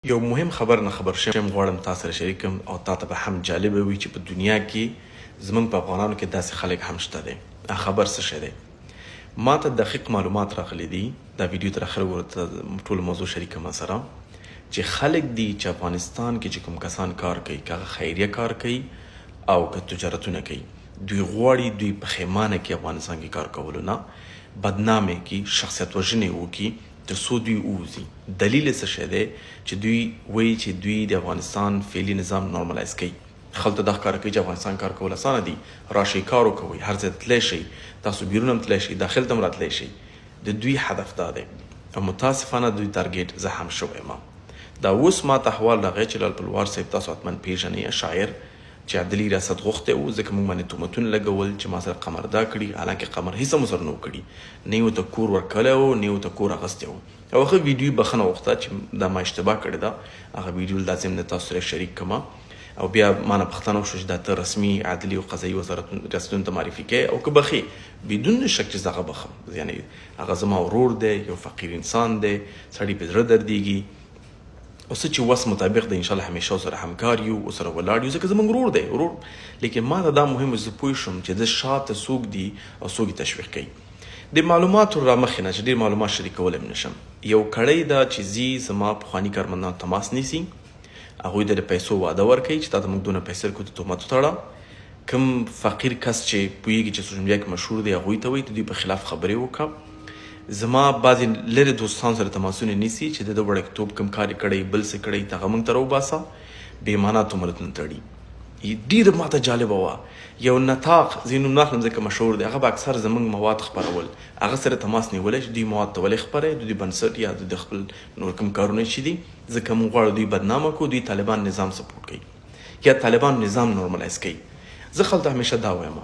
یو مهم خبر نه خبر شم غواړم تاسو سره شریکم او تاسو به هم جالب وي چې په دنیا کې زمونږ په افغانانو کې داسې خلک هم شته دي. خبر څه شی دی؟ ما ته دقیق معلومات راغلي دي. دا ویډیو تر اخره ورته ټول موضوع شریکم سره چې خلک دي چې افغانستان کې چې کوم کسان کار کوي، که خیریه کار کوي او که تجارتونه کوي، دوی غواړي دوی په خیمانه کې افغانستان کې کار کولو نه بدنامه کې شخصیت وژنې وکړي تر څو دوی ووځي. دلیل څه شی دی چې دوی وایي چې دوی د افغانستان فعلي نظام نورمالایز کوي. خلکو دا ښکاره کوي چې افغانستان کار کول اسانه دي، راشئ کار وکوئ، هر ځای تللی شئ، تاسو بیرون هم تللی شئ، داخل ته هم راتلی شئ. د دوی هدف دا دی او متاسفانه دوی تارګیټ زه هم شوی یم. دا اوس ما ته احوال راغی چې لال پلوار صاحب تاسو حتما پیژنئ، شاعر چې عدلي ریاست غوښتی و، ځکه موږ باندې تهمتونه لګول چې ما سره قمردا کړي، حالانکه قمر هېڅ هم ورسره نه و کړي، نه یې ورته کور ورکړی و، نه یې ورته کور اخیستی و. او هغه ویډیو بخښنه غوښته چې دا ما اشتباه کړې ده. هغه ویډیو لازم د تاسو سره شریک کړم او بیا ما نه پوښتنه وشوه چې دا ته رسمي عدلي او قضایي ریاستونو ته معرفي کوې او که بخې بدون شک چې زه هغه بخم. یعنې هغه زما ورور دی، یو فقیر انسان دی، سړي په زړه دردېږي او څه چې وس مطابق د انشاءالله همیشه ورسره همکار یو، ورسره ولاړ یو، ځکه زموږ ورور دی ورور. لیکن ما ته دا مهم زه پوه شم چې د شاته څوک دي او څوک یې تشویق کوي. د معلوماتو را مخې نه چې ډېر معلومات شریکولی هم نشم. یو کړی دا چې ځي زما پخواني کارمندان تماس نیسي، هغوی د پیسو وعده ورکوي چې تا ته موږ دونه پیسې درکړو ته تهمت وتړه. کوم فقیر کس چې پوهېږي چې سوشل میډیا کې مشهور دی هغوی ته وایي د دوی په خلاف خبرې وکړه. زما بعضې لرې دوستان سره تماسونه نیسي چې د وړکتوب کوم کار یې کړی، بل څه کړی، ته هغه موږ ته راوباسه، بېمانا تهمتونه تړي. ډېره ماته جالبه وه. یو نطاق ځینې نوم نه اخلم ځکه مشهور دی، هغه به اکثر زموږ مواد خپرول، هغه سره تماس نیولی چې دوی مواد ته ولې خپروي، د دوی بنسټ یا د خپل نور کوم کارونه چې دي، ځکه موږ غواړو دوی بدنامه کړو، دوی طالبان نظام سپورټ کوي یا طالبان نظام نورمالایز کوي. زه خلکو ته همیشه دا وایم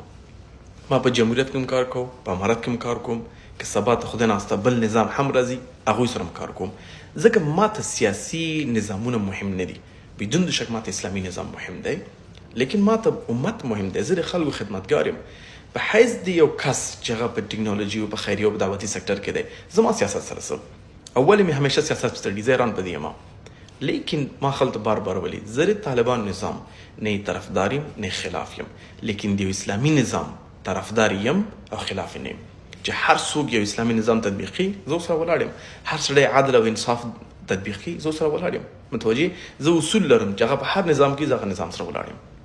ما په جمهوریت کې هم کار کوم، په امارت کې هم کار کوم، که سبا ته خدای ناسته بل نظام هم راځي هغوی سره هم کار کوم، ځکه ما ته سیاسي نظامونه مهم نه دي. بدون د شک ما ته اسلامي نظام مهم دی، لیکن ما ته امت مهم دی. زه د خلکو خدمتګار یم په حیث د یو کس چې هغه په ټکنالوژي او په خیریه او په دعوتي سکتر کې دی. زما سیاست سره څه اول مې همیشه سیاست په ستړي ځای ران په دې یم، لیکن ما خلکو بار بار ولی زه د طالبان نظام نه طرفدار یم نه خلاف یم، لیکن د یو اسلامي نظام طرفدار یم او خلاف نه یم چې هر څوک یو اسلامي نظام تطبیق کړي زه سره ولاړ یم، هر سړی عدل او انصاف تطبیق کړي زه سره ولاړ یم. متوجه؟ زه اصول لرم چې هغه په هر نظام کې زه هغه نظام سره ولاړ یم.